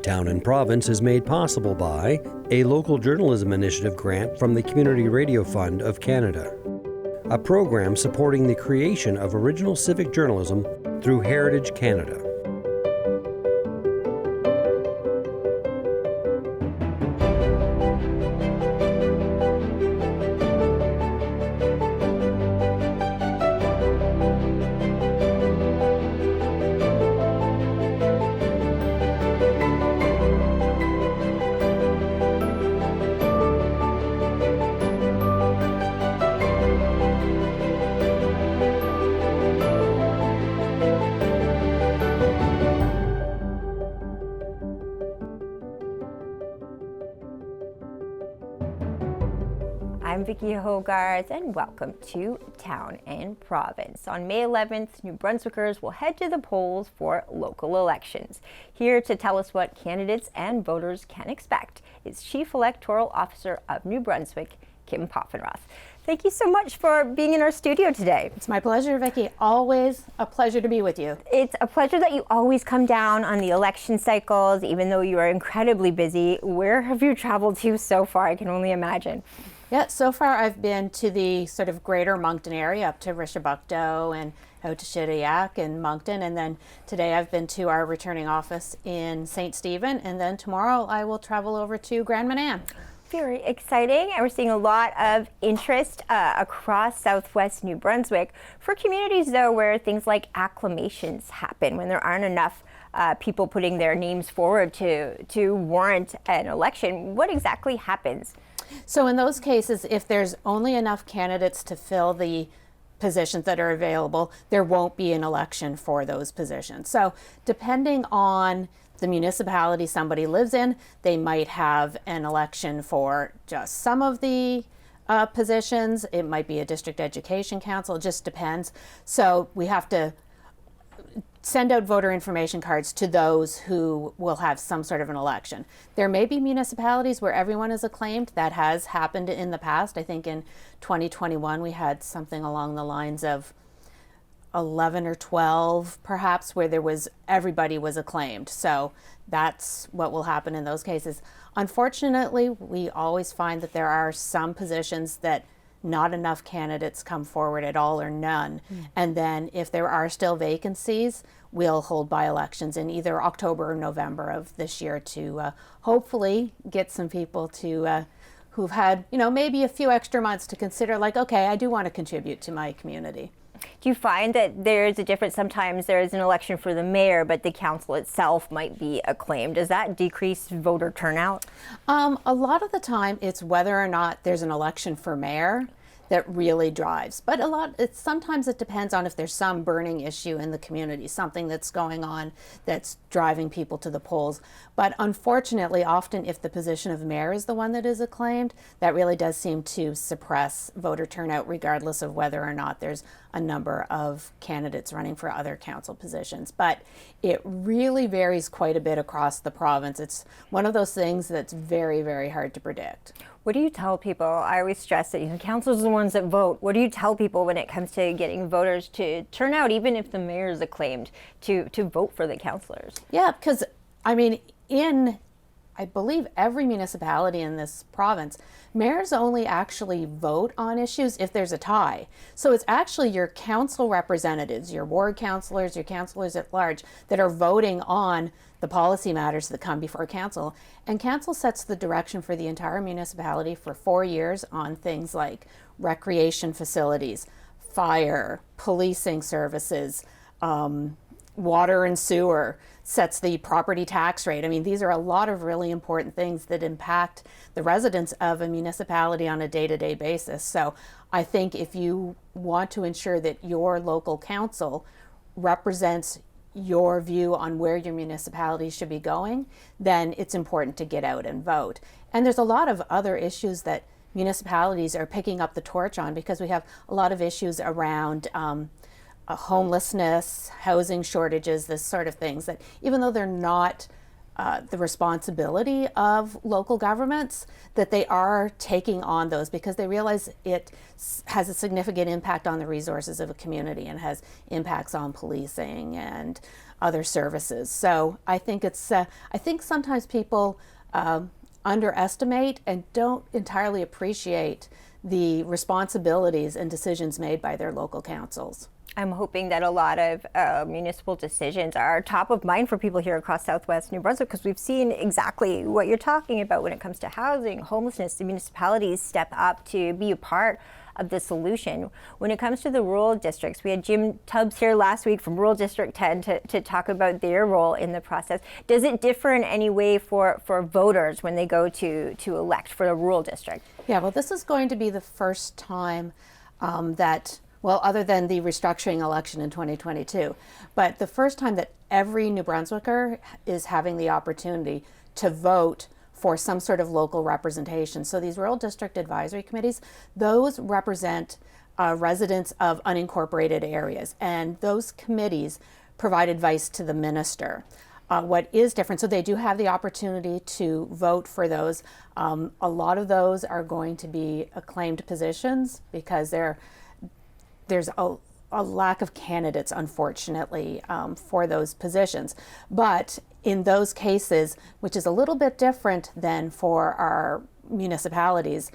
Town and Province is made possible by a local journalism initiative grant from the Community Radio Fund of Canada, a program supporting the creation of original civic journalism through Heritage Canada. I'm Vicki Hogarth, and welcome to Town and Province. On May 11th, New Brunswickers will head to the polls for local elections. Here to tell us what candidates and voters can expect is Chief Electoral Officer of New Brunswick, Kim Poffenroth. Thank you so much for being in our studio today. It's my pleasure, Vicki. Always a pleasure to be with you. It's a pleasure that you always come down on the election cycles, even though you are incredibly busy. Where have you traveled to so far? I can only imagine. Yeah, so far I've been to the sort of greater Moncton area, up to Rishabukto and out to Shediac and Moncton, and then today I've been to our returning office in St. Stephen, and then tomorrow I will travel over to Grand Manan. Very exciting, and we're seeing a lot of interest across southwest New Brunswick for communities, though, where things like acclamations happen when there aren't enough people putting their names forward to warrant an election. What exactly happens? So in those cases, if there's only enough candidates to fill the positions that are available, there won't be an election for those positions. So depending on the municipality somebody lives in, they might have an election for just some of the positions. It might be a district education council, it just depends. So we have to send out voter information cards to those who will have some sort of an election. There may be municipalities where everyone is acclaimed. That has happened in the past. I think in 2021 we had something along the lines of 11 or 12 perhaps where everybody was acclaimed. So that's what will happen in those cases. Unfortunately, we always find that there are some positions that not enough candidates come forward at all or none. And then if there are still vacancies, we'll hold by-elections in either October or November of this year to hopefully get some people to who've had, maybe a few extra months to consider, like, okay, I do want to contribute to my community. Do you find that there's a difference? Sometimes there is an election for the mayor, but the council itself might be acclaimed. Does that decrease voter turnout? A lot of the time it's whether or not there's an election for mayor that really drives. But sometimes it depends on if there's some burning issue in the community, something that's going on that's driving people to the polls. But unfortunately, often if the position of mayor is the one that is acclaimed, that really does seem to suppress voter turnout regardless of whether or not there's a number of candidates running for other council positions. But it really varies quite a bit across the province. It's one of those things that's very, very hard to predict. What do you tell people? I always stress that councils are the ones that vote. What do you tell people when it comes to getting voters to turn out, even if the mayor is acclaimed, to vote for the councillors? Yeah, because in I believe every municipality in this province, mayors only actually vote on issues if there's a tie. So it's actually your council representatives, your ward councillors, your councillors at large that are voting on the policy matters that come before council. And council sets the direction for the entire municipality for 4 years on things like recreation facilities, fire, policing services, water and sewer, sets the property tax rate. I mean, these are a lot of really important things that impact the residents of a municipality on a day-to-day basis. So I think if you want to ensure that your local council represents your view on where your municipality should be going, then it's important to get out and vote. And there's a lot of other issues that municipalities are picking up the torch on, because we have a lot of issues around homelessness, housing shortages, this sort of things, that even though they're not the responsibility of local governments, that they are taking on those because they realize it has a significant impact on the resources of a community and has impacts on policing and other services. So I think I think sometimes people underestimate and don't entirely appreciate the responsibilities and decisions made by their local councils. I'm hoping that a lot of municipal decisions are top of mind for people here across Southwest New Brunswick, because we've seen exactly what you're talking about when it comes to housing, homelessness. The municipalities step up to be a part of the solution. When it comes to the rural districts, we had Jim Tubbs here last week from Rural District 10 to talk about their role in the process. Does it differ in any way for voters when they go to elect for a rural district? Yeah, well, this is going to be the first time that, well, other than the restructuring election in 2022, but the first time that every New Brunswicker is having the opportunity to vote for some sort of local representation. So these rural district advisory committees, those represent residents of unincorporated areas, and those committees provide advice to the minister. What is different, so they do have the opportunity to vote for those. A lot of those are going to be acclaimed positions because there's a lack of candidates, unfortunately, for those positions. But in those cases, which is a little bit different than for our municipalities,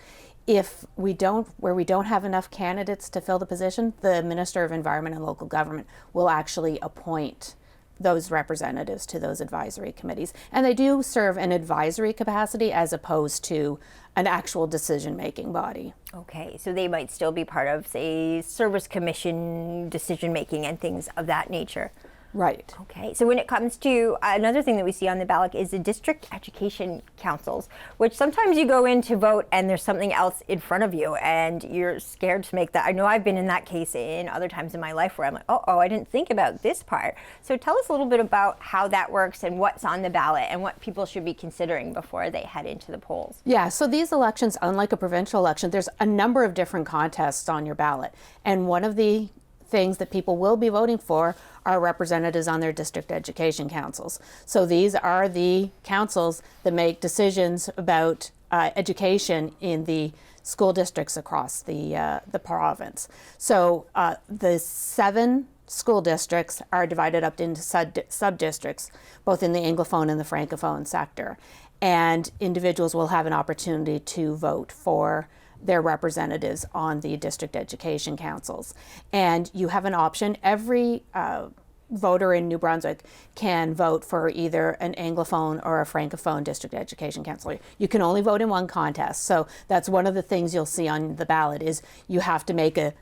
where we don't have enough candidates to fill the position, the Minister of Environment and Local Government will actually appoint those representatives to those advisory committees. And they do serve an advisory capacity as opposed to an actual decision-making body. Okay, so they might still be part of, say, service commission decision-making and things of that nature. Right. Okay, so when it comes to another thing that we see on the ballot is the district education councils, which sometimes you go in to vote and there's something else in front of you and you're scared to make that. I know I've been in that case in other times in my life where I'm like, oh, I didn't think about this part. So tell us a little bit about how that works and what's on the ballot and what people should be considering before they head into the polls. Yeah, so these elections, unlike a provincial election, there's a number of different contests on your ballot. And one of the things that people will be voting for are representatives on their district education councils. So these are the councils that make decisions about education in the school districts across the province. So the 7 school districts are divided up into sub-districts, both in the Anglophone and the Francophone sector. And individuals will have an opportunity to vote for their representatives on the district education councils. And you have an option. Every voter in New Brunswick can vote for either an Anglophone or a Francophone district education council. You can only vote in one contest. So that's one of the things you'll see on the ballot is you have to make a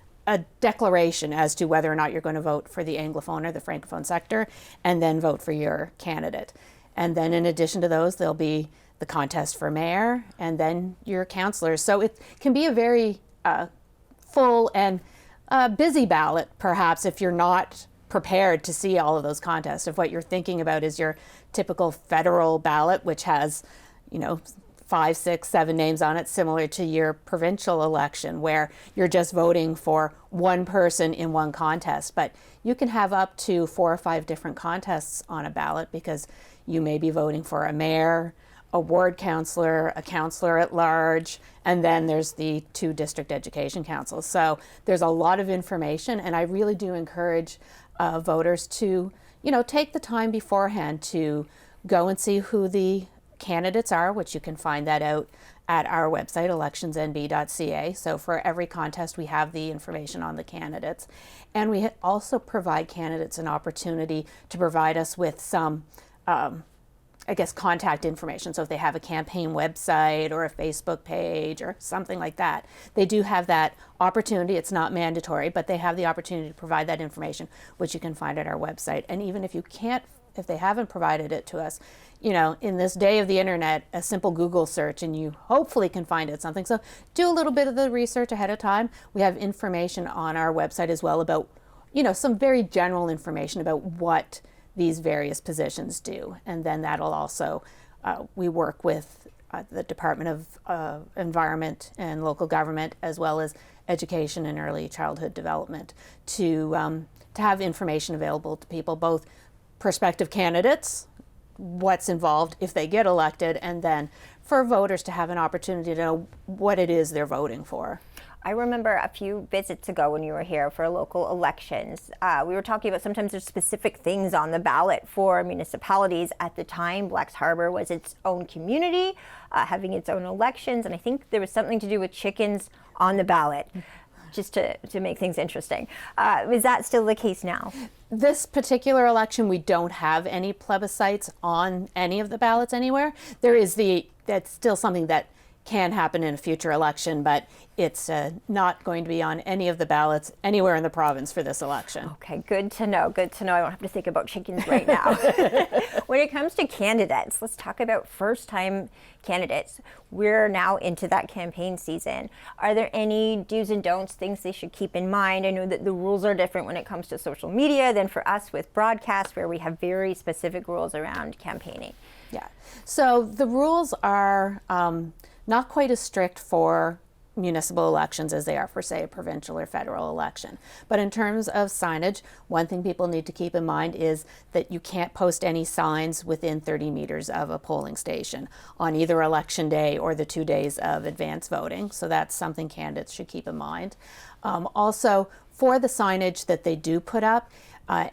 declaration as to whether or not you're going to vote for the Anglophone or the Francophone sector, and then vote for your candidate. And then in addition to those, there'll be the contest for mayor, and then your councillors. So it can be a very full and busy ballot, perhaps, if you're not prepared to see all of those contests. If what you're thinking about is your typical federal ballot, which has, 5, 6, 7 names on it, similar to your provincial election, where you're just voting for one person in one contest. But you can have up to 4 or 5 different contests on a ballot because you may be voting for a mayor, a ward councillor, a councillor at large, and then there's the 2 district education councils. So there's a lot of information, and I really do encourage voters to, take the time beforehand to go and see who the candidates are, which you can find that out at our website, electionsnb.ca. So for every contest, we have the information on the candidates. And we also provide candidates an opportunity to provide us with some contact information. So if they have a campaign website or a Facebook page or something like that, they do have that opportunity. It's not mandatory, but they have the opportunity to provide that information, which you can find at our website. And even if they haven't provided it to us, in this day of the internet, a simple Google search and you hopefully can find it something. So do a little bit of the research ahead of time. We have information on our website as well about, some very general information about what these various positions do. And then that'll also, we work with the Department of Environment and Local Government, as well as Education and Early Childhood Development, to have information available to people, both prospective candidates, what's involved if they get elected, and then for voters to have an opportunity to know what it is they're voting for. I remember a few visits ago when you were here for local elections, we were talking about sometimes there's specific things on the ballot for municipalities. At the time, Blacks Harbor was its own community, having its own elections, and I think there was something to do with chickens on the ballot, just to make things interesting. Is that still the case now? This particular election, we don't have any plebiscites on any of the ballots anywhere. That's still something that can happen in a future election, but it's not going to be on any of the ballots anywhere in the province for this election. Okay, good to know. Good to know. I don't have to think about chickens right now. When it comes to candidates, let's talk about first-time candidates. We're now into that campaign season. Are there any do's and don'ts, things they should keep in mind? I know that the rules are different when it comes to social media than for us with broadcast, where we have very specific rules around campaigning. Yeah. So the rules are not quite as strict for municipal elections as they are for, say, a provincial or federal election. But in terms of signage, one thing people need to keep in mind is that you can't post any signs within 30 meters of a polling station on either election day or the 2 days of advance voting. So that's something candidates should keep in mind. Also, for the signage that they do put up,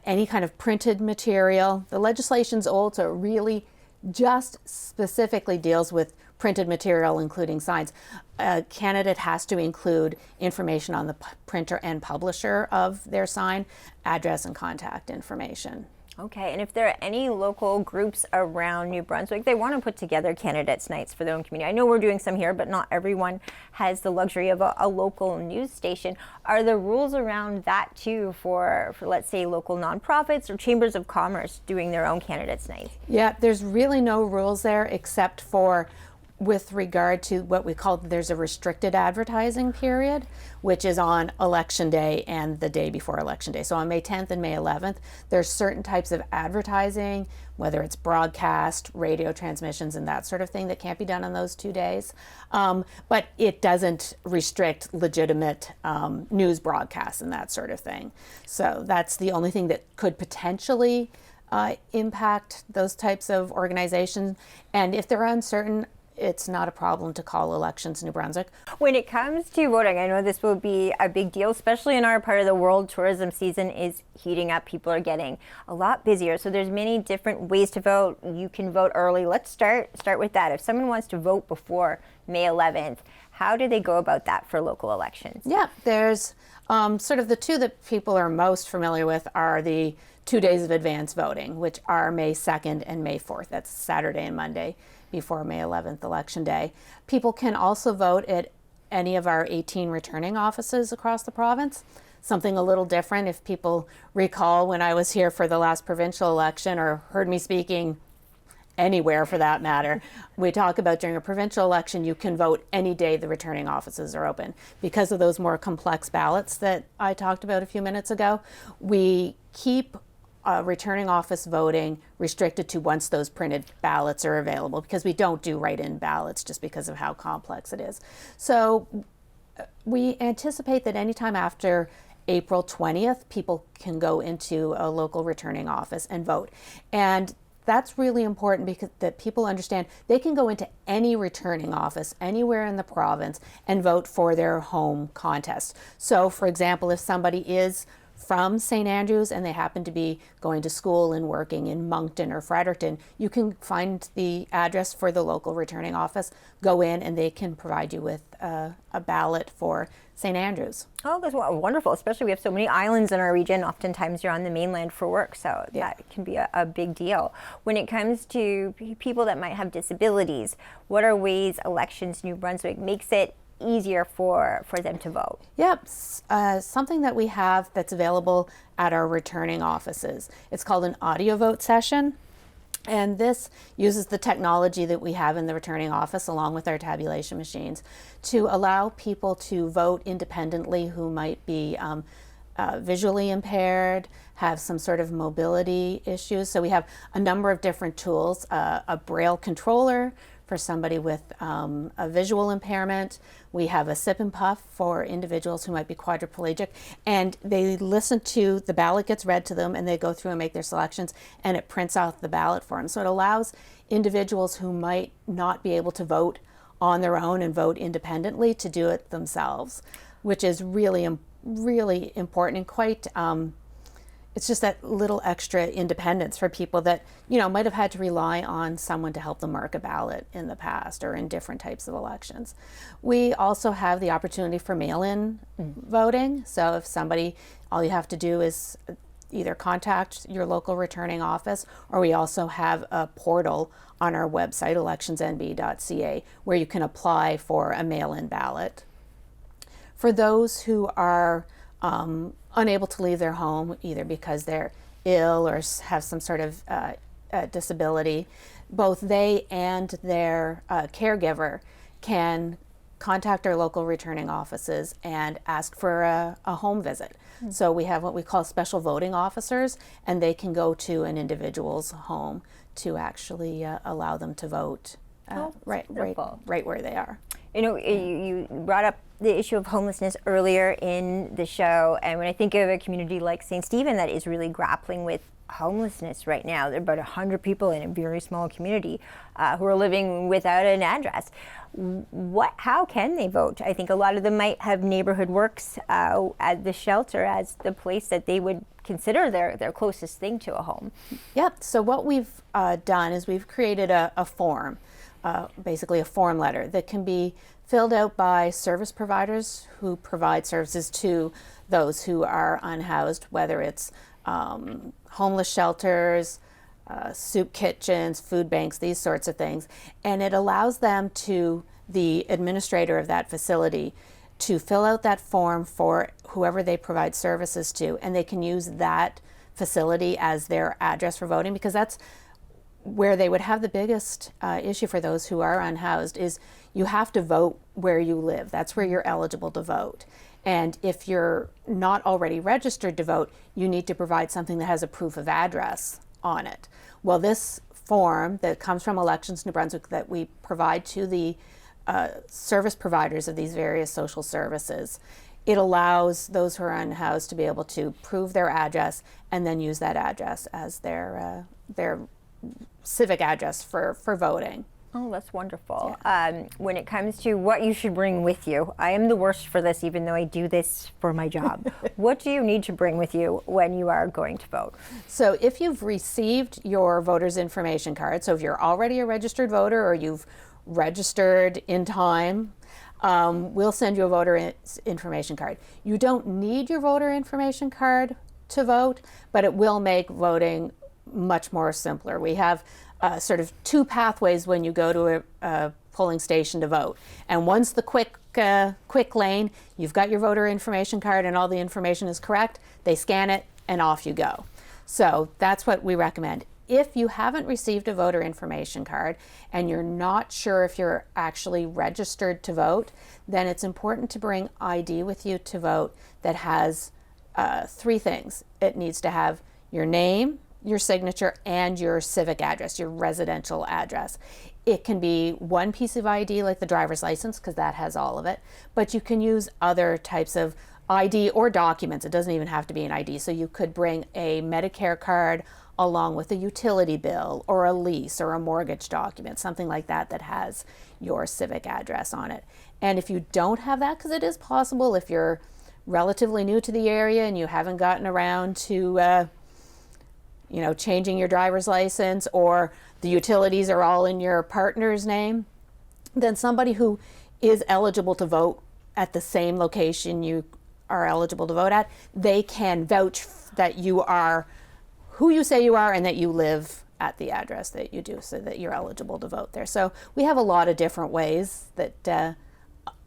any kind of printed material, the legislation's old, so it really just specifically deals with printed material, including signs. A candidate has to include information on the printer and publisher of their sign, address and contact information. Okay, and if there are any local groups around New Brunswick, they want to put together candidates' nights for their own community. I know we're doing some here, but not everyone has the luxury of a local news station. Are there rules around that too for let's say, local nonprofits or chambers of commerce doing their own candidates' nights? Yeah, there's really no rules there except for with regard to what we call, there's a restricted advertising period, which is on election day and the day before election day. So on May 10th and May 11th, there's certain types of advertising, whether it's broadcast, radio transmissions, and that sort of thing that can't be done on those 2 days. But it doesn't restrict legitimate news broadcasts and that sort of thing. So that's the only thing that could potentially impact those types of organizations. And if they're uncertain, it's not a problem to call Elections New Brunswick. When it comes to voting, I know this will be a big deal, especially in our part of the world. Tourism season is heating up. People are getting a lot busier. So there's many different ways to vote. You can vote early. Let's start with that. If someone wants to vote before May 11th, how do they go about that for local elections? Yeah, there's sort of the two that people are most familiar with are the 2 days of advance voting, which are May 2nd and May 4th. That's Saturday and Monday before May 11th election day. People can also vote at any of our 18 returning offices across the province. Something a little different, if people recall when I was here for the last provincial election or heard me speaking anywhere for that matter, we talk about during a provincial election you can vote any day the returning offices are open. Because of those more complex ballots that I talked about a few minutes ago, we keep returning office voting restricted to once those printed ballots are available, because we don't do write-in ballots just because of how complex it is. So we anticipate that anytime after April 20th, people can go into a local returning office and vote. And that's really important because that people understand they can go into any returning office anywhere in the province and vote for their home contest. So for example, if somebody is from St. Andrews and they happen to be going to school and working in Moncton or Fredericton, you can find the address for the local returning office, go in, and they can provide you with a ballot for St. Andrews. Oh, that's wonderful. Especially we have so many islands in our region. Oftentimes you're on the mainland for work, so that can be a big deal. When it comes to people that might have disabilities, what are ways Elections New Brunswick makes it easier for them to vote? Yep, something that we have that's available at our returning offices. It's called an audio vote session. And this uses the technology that we have in the returning office along with our tabulation machines to allow people to vote independently who might be visually impaired, have some sort of mobility issues. So we have a number of different tools, a Braille controller for somebody with a visual impairment. We have a sip and puff for individuals who might be quadriplegic, and they listen to the ballot gets read to them and they go through and make their selections, and it prints out the ballot for them. So it allows individuals who might not be able to vote on their own and vote independently to do it themselves. which is really important and quite, it's just that little extra independence for people that, might have had to rely on someone to help them mark a ballot in the past or in different types of elections. We also have the opportunity for mail-in voting. So if somebody, all you have to do is either contact your local returning office, or we also have a portal on our website, electionsnb.ca, where you can apply for a mail-in ballot. For those who are unable to leave their home, either because they're ill or have some sort of disability, both they and their caregiver can contact our local returning offices and ask for a home visit. So we have what we call special voting officers, and they can go to an individual's home to actually allow them to vote right where they are. You brought up the issue of homelessness earlier in the show, and when I think of a community like St. Stephen that is really grappling with homelessness right now, there are about 100 people in a very small community who are living without an address. How can they vote? I think a lot of them might have Neighborhood Works at the shelter as the place that they would consider their closest thing to a home. Yep. So what we've done is we've created a form, basically a form letter that can be filled out by service providers who provide services to those who are unhoused, whether it's homeless shelters, soup kitchens, food banks, these sorts of things. And it allows them the administrator of that facility, to fill out that form for whoever they provide services to, and they can use that facility as their address for voting, because that's where they would have the biggest issue for those who are unhoused. Is you have to vote where you live. That's where you're eligible to vote. And if you're not already registered to vote, you need to provide something that has a proof of address on it. Well, this form that comes from Elections New Brunswick that we provide to the service providers of these various social services, it allows those who are unhoused to be able to prove their address and then use that address as their civic address for voting. Oh, that's wonderful. Yeah. When it comes to what you should bring with you, I am the worst for this, even though I do this for my job. What do you need to bring with you when you are going to vote? So if you've received your voter's information card, so if you're already a registered voter or you've registered in time, we'll send you a voter information card. You don't need your voter information card to vote, but it will make voting much more simpler. We have sort of two pathways when you go to a polling station to vote. And one's the quick lane. You've got your voter information card and all the information is correct. They scan it and off you go. So that's what we recommend. If you haven't received a voter information card and you're not sure if you're actually registered to vote, then it's important to bring ID with you to vote that has three things. It needs to have your name, your signature, and your civic address, your residential address. It can be one piece of ID like the driver's license, because that has all of it, but you can use other types of ID or documents. It doesn't even have to be an ID. So you could bring a Medicare card along with a utility bill or a lease or a mortgage document, something like that that has your civic address on it. And if you don't have that, because it is possible if you're relatively new to the area and you haven't gotten around to changing your driver's license, or the utilities are all in your partner's name, then somebody who is eligible to vote at the same location you are eligible to vote at, they can vouch that you are who you say you are and that you live at the address that you do, so that you're eligible to vote there. So we have a lot of different ways that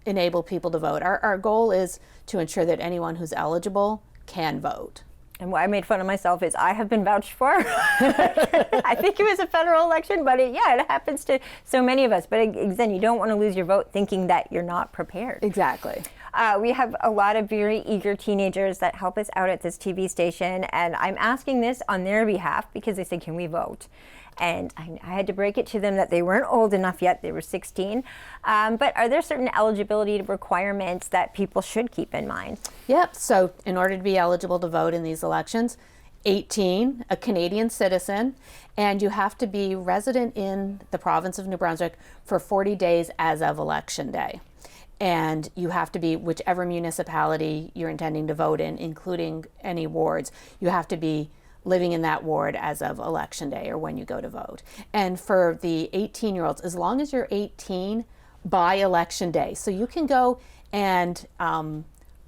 enable people to vote. Our goal is to ensure that anyone who's eligible can vote. And why I made fun of myself is I have been vouched for. I think it was a federal election, but it happens to so many of us. But again, you don't want to lose your vote thinking that you're not prepared. Exactly. We have a lot of very eager teenagers that help us out at this TV station, and I'm asking this on their behalf because they said, can we vote? And I had to break it to them that they weren't old enough yet. They were 16. But are there certain eligibility requirements that people should keep in mind? Yep. So in order to be eligible to vote in these elections, 18, a Canadian citizen, and you have to be resident in the province of New Brunswick for 40 days as of election day. and you have to be whichever municipality you're intending to vote in, including any wards. You have to be living in that ward as of election day or when you go to vote. And for the 18-year-olds, as long as you're 18 by election day, so you can go and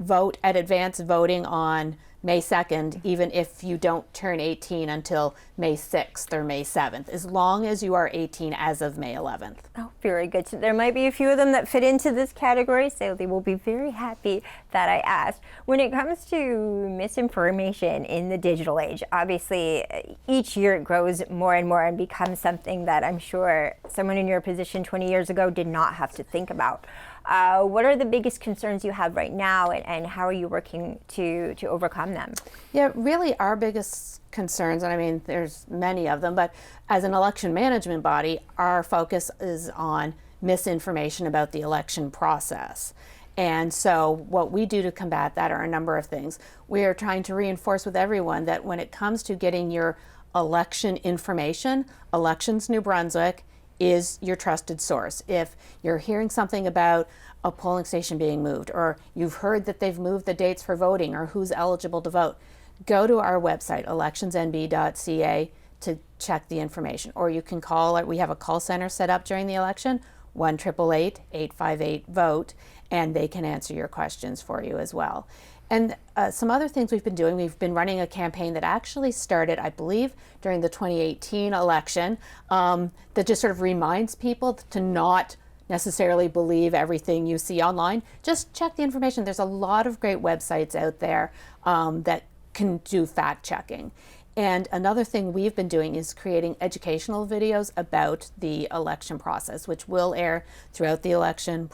vote at advance voting on May 2nd, even if you don't turn 18 until May 6th or May 7th, as long as you are 18 as of May 11th. Oh, very good. So there might be a few of them that fit into this category, so they will be very happy that I asked. When it comes to misinformation in the digital age, obviously each year it grows more and more and becomes something that I'm sure someone in your position 20 years ago did not have to think about. What are the biggest concerns you have right now, and how are you working to overcome them? Yeah, really our biggest concerns, and I mean there's many of them, but as an election management body, our focus is on misinformation about the election process. And so what we do to combat that are a number of things. We are trying to reinforce with everyone that when it comes to getting your election information, Elections New Brunswick is your trusted source. If you're hearing something about a polling station being moved, or you've heard that they've moved the dates for voting or who's eligible to vote, go to our website, electionsnb.ca, to check the information. Or you can call, we have a call center set up during the election, 1-888-858-VOTE, and they can answer your questions for you as well. And some other things we've been doing, we've been running a campaign that actually started, I believe, during the 2018 election, that just sort of reminds people to not necessarily believe everything you see online. Just check the information. There's a lot of great websites out there that can do fact checking. And another thing we've been doing is creating educational videos about the election process, which will air throughout the election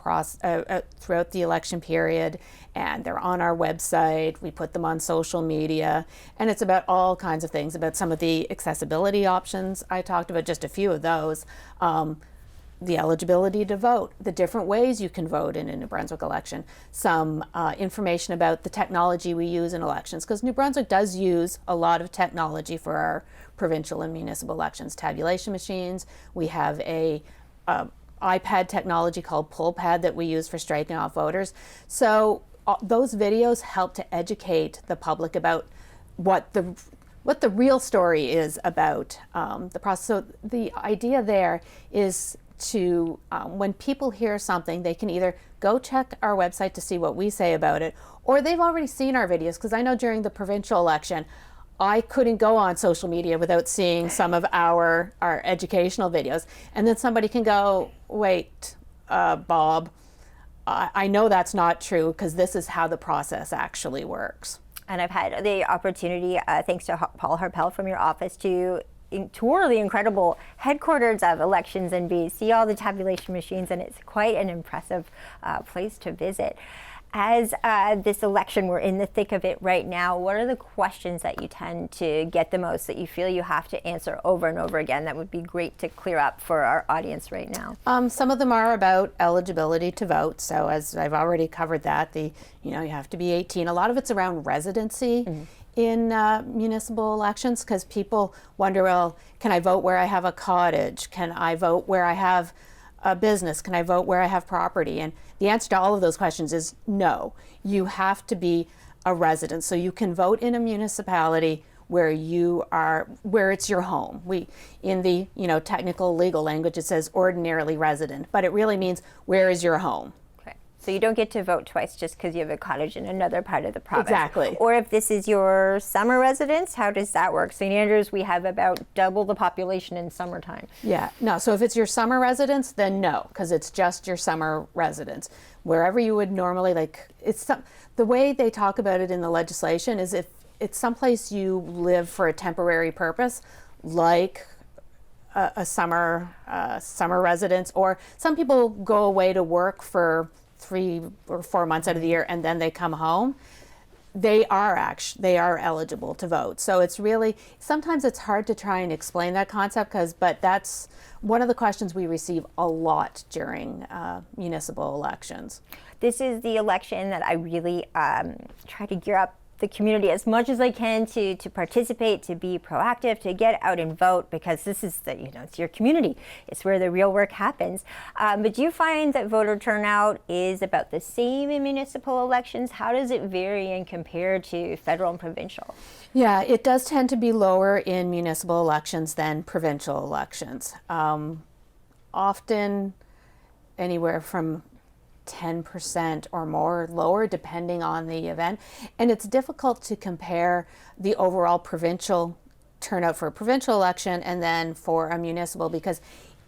period, and they're on our website. We put them on social media, and it's about all kinds of things, about some of the accessibility options. I talked about just a few of those. The eligibility to vote, the different ways you can vote in a New Brunswick election, some information about the technology we use in elections, because New Brunswick does use a lot of technology for our provincial and municipal elections. Tabulation machines, we have a iPad technology called PullPad that we use for striking off voters. So those videos help to educate the public about what the real story is about the process. So the idea there is to, when people hear something, they can either go check our website to see what we say about it, or they've already seen our videos, because I know during the provincial election, I couldn't go on social media without seeing some of our educational videos. And then somebody can go, wait, Bob, I know that's not true, because this is how the process actually works. And I've had the opportunity, thanks to Paul Harpel from your office, to tour the incredible headquarters of Elections NB, see all the tabulation machines, and it's quite an impressive place to visit. As this election, we're in the thick of it right now, what are the questions that you tend to get the most, that you feel you have to answer over and over again, that would be great to clear up for our audience right now? Some of them are about eligibility to vote. So as I've already covered that, you have to be 18. A lot of it's around residency in municipal elections, because people wonder, well, can I vote where I have a cottage? Can I vote where I have a business? Can I vote where I have property? And the answer to all of those questions is no. You have to be a resident. So you can vote in a municipality where you are, where it's your home. In the technical legal language, it says ordinarily resident, but it really means where is your home. So you don't get to vote twice just because you have a cottage in another part of the province. Exactly. Or if this is your summer residence, how does that work? St. Andrews, we have about double the population in summertime. Yeah, no, so if it's your summer residence, then no, because it's just your summer residence. Wherever you would normally, the way they talk about it in the legislation is if it's someplace you live for a temporary purpose, like a summer residence, or some people go away to work for 3 or 4 months out of the year and then they come home, they are eligible to vote. So it's really, sometimes it's hard to try and explain that concept, but that's one of the questions we receive a lot during municipal elections. This is the election that I really try to gear up the community as much as I can to participate, to be proactive, to get out and vote, because this is it's your community. It's where the real work happens. But do you find that voter turnout is about the same in municipal elections? How does it vary and compare to federal and provincial? Yeah, it does tend to be lower in municipal elections than provincial elections. Often anywhere from 10% or more lower, depending on the event. And it's difficult to compare the overall provincial turnout for a provincial election and then for a municipal, because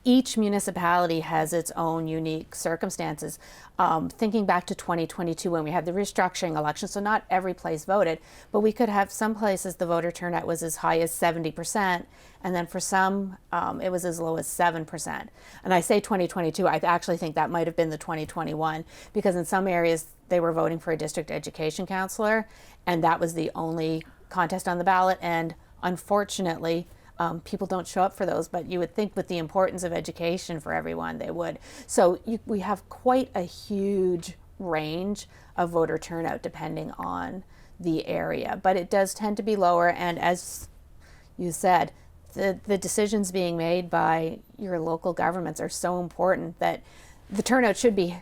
each municipality has its own unique circumstances. Thinking back to 2022 when we had the restructuring election, so not every place voted, but we could have some places the voter turnout was as high as 70%, and then for some it was as low as 7%. And I say 2022, I actually think that might have been the 2021, because in some areas they were voting for a district education counselor, and that was the only contest on the ballot, and unfortunately, people don't show up for those, but you would think with the importance of education for everyone, they would. So we have quite a huge range of voter turnout depending on the area, but it does tend to be lower. And as you said, the decisions being made by your local governments are so important that the turnout should be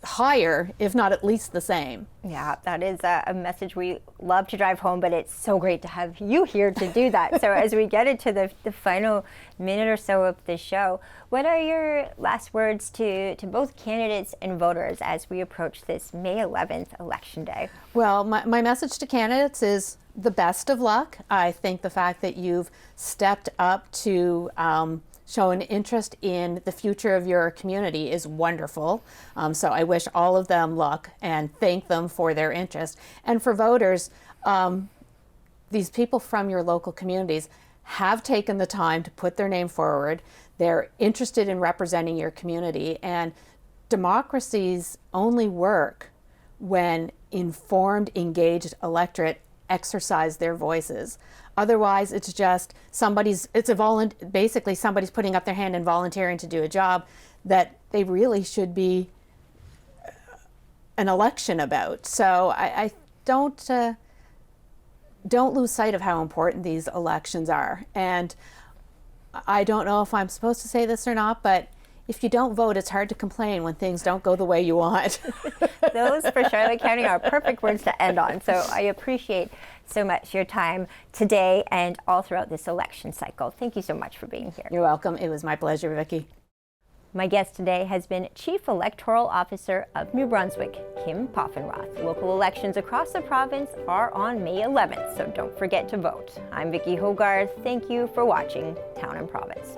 higher, if not at least the same. Yeah, that is a message we love to drive home, but it's so great to have you here to do that. So as we get into the final minute or so of the show, what are your last words to both candidates and voters as we approach this May 11th election day? Well, my message to candidates is the best of luck. I think the fact that you've stepped up to show an interest in the future of your community is wonderful. So I wish all of them luck and thank them for their interest. And for voters, these people from your local communities have taken the time to put their name forward. They're interested in representing your community, and democracies only work when informed, engaged electorate exercise their voices. Otherwise, it's just basically somebody's putting up their hand and volunteering to do a job that they really should be an election about. So I don't lose sight of how important these elections are. And I don't know if I'm supposed to say this or not, but if you don't vote, it's hard to complain when things don't go the way you want. Those for Charlotte County are perfect words to end on. So I appreciate so much your time today and all throughout this election cycle. Thank you so much for being here. You're welcome. It was my pleasure, Vicki. My guest today has been Chief Electoral Officer of New Brunswick, Kim Poffenroth. Local elections across the province are on May 11th, so don't forget to vote. I'm Vicki Hogarth. Thank you for watching Town and Province.